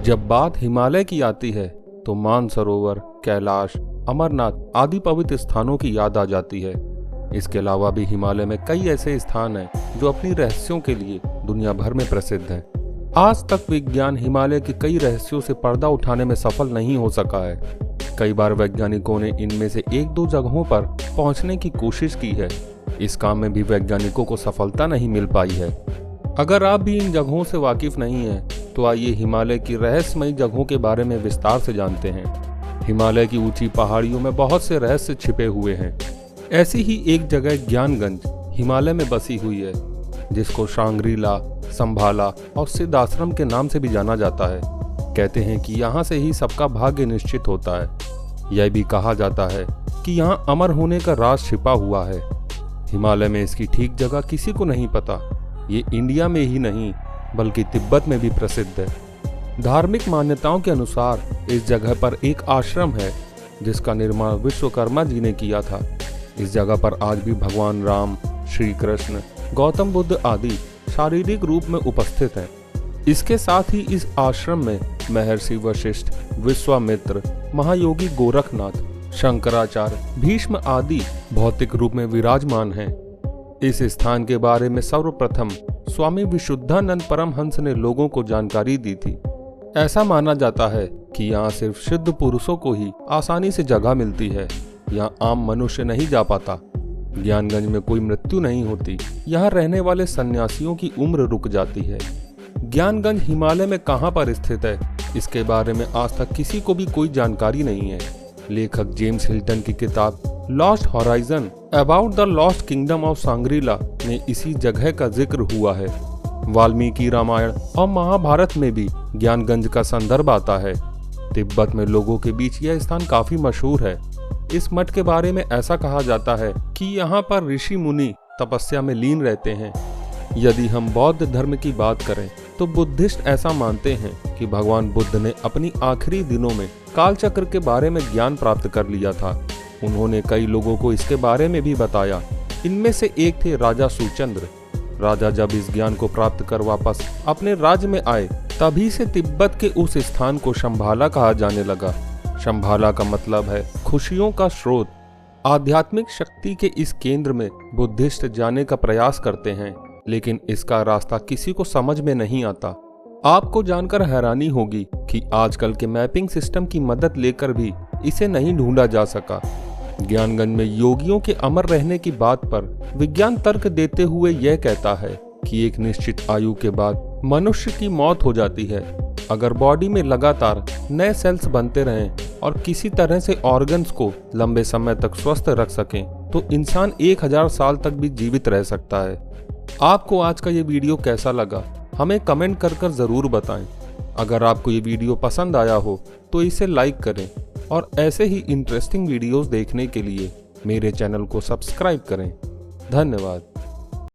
जब बात हिमालय की आती है तो मानसरोवर, कैलाश, अमरनाथ आदि पवित्र स्थानों की याद आ जाती है। इसके अलावा भी हिमालय में कई ऐसे स्थान हैं जो अपनी रहस्यों के लिए दुनिया भर में प्रसिद्ध हैं। आज तक विज्ञान हिमालय के कई रहस्यों से पर्दा उठाने में सफल नहीं हो सका है। कई बार वैज्ञानिकों ने इनमें से एक दो जगहों पर पहुंचने की कोशिश की है। इस काम में भी वैज्ञानिकों को सफलता नहीं मिल पाई है। अगर आप भी इन जगहों से वाकिफ नहीं हैं, तो आइए हिमालय की रहस्यमयी जगहों के बारे में विस्तार से जानते हैं। हिमालय की ऊंची पहाड़ियों में बहुत से रहस्य छिपे हुए हैं। ऐसी ही एक जगह ज्ञानगंज हिमालय में बसी हुई है, जिसको सांग्रीला, संभाला और सिद्ध आश्रम के नाम से भी जाना जाता है। कहते हैं कि यहाँ से ही सबका भाग्य निश्चित होता है। यह भी कहा जाता है कि यहाँ अमर होने का राज छिपा हुआ है। हिमालय में इसकी ठीक जगह किसी को नहीं पता। ये इंडिया में ही नहीं बल्कि तिब्बत में भी प्रसिद्ध है। धार्मिक मान्यताओं के अनुसार इस जगह पर एक आश्रम है जिसका निर्माण विश्वकर्मा जी ने किया था। इस जगह पर आज भी भगवान राम, श्री कृष्ण, गौतम बुद्ध आदि शारीरिक रूप में उपस्थित हैं। इसके साथ ही इस आश्रम में महर्षि वशिष्ठ, विश्वामित्र, महायोगी गोरखनाथ, शंकराचार्य, भीष्म आदि भौतिक रूप में विराजमान हैं। इस स्थान के बारे में सर्वप्रथम स्वामी विशुद्धानंद परमहंस ने लोगों को जानकारी दी थी। ऐसा माना जाता है कि यहाँ सिर्फ सिद्ध पुरुषों को ही आसानी से जगह मिलती है। यहाँ आम मनुष्य नहीं जा पाता। ज्ञानगंज में कोई मृत्यु नहीं होती। यहाँ रहने वाले सन्यासियों की उम्र रुक जाती है। ज्ञानगंज हिमालय में कहाँ पर स्थित है, इसके बारे में आज तक किसी को भी कोई जानकारी नहीं है। लेखक जेम्स हिल्टन की किताब lost horizon about the lost kingdom of Shangrila में इसी जगह का जिक्र हुआ है। वाल्मीकि रामायण और महाभारत में भी ज्ञानगंज का संदर्भ आता है। तिब्बत में लोगों के बीच यह स्थान काफी मशहूर है। इस मठ के बारे में ऐसा कहा जाता है कि यहाँ पर ऋषि मुनि तपस्या में लीन रहते हैं। यदि हम बौद्ध धर्म की बात करें तो बुद्धिस्ट ऐसा मानते हैं कि भगवान बुद्ध ने अपनी आखिरी दिनों में कालचक्र के बारे में ज्ञान प्राप्त कर लिया था। उन्होंने कई लोगों को इसके बारे में भी बताया। इनमें से एक थे राजा सुचंद्र। राजा जब इस ज्ञान को प्राप्त कर वापस अपने राज्य में आए, तभी से तिब्बत के उस स्थान को शंभाला कहा जाने लगा। शंभाला का मतलब है खुशियों का स्रोत। आध्यात्मिक शक्ति के इस केंद्र में बुद्धिस्ट जाने का प्रयास करते हैं, लेकिन इसका रास्ता किसी को समझ में नहीं आता। आपको जानकर हैरानी होगी कि आजकल के मैपिंग सिस्टम की मदद लेकर भी इसे नहीं ढूंढा जा सका। ज्ञानगंज में योगियों के अमर रहने की बात पर विज्ञान तर्क देते हुए यह कहता है कि एक निश्चित आयु के बाद मनुष्य की मौत हो जाती है। अगर बॉडी में लगातार नए सेल्स बनते रहें और किसी तरह से ऑर्गन्स को लंबे समय तक स्वस्थ रख सकें, तो इंसान 1000 साल तक भी जीवित रह सकता है। आपको आज का ये वीडियो कैसा लगा, हमें कमेंट कर जरूर बताएं। अगर आपको ये वीडियो पसंद आया हो तो इसे लाइक करें और ऐसे ही इंटरेस्टिंग वीडियोस देखने के लिए मेरे चैनल को सब्सक्राइब करें। धन्यवाद।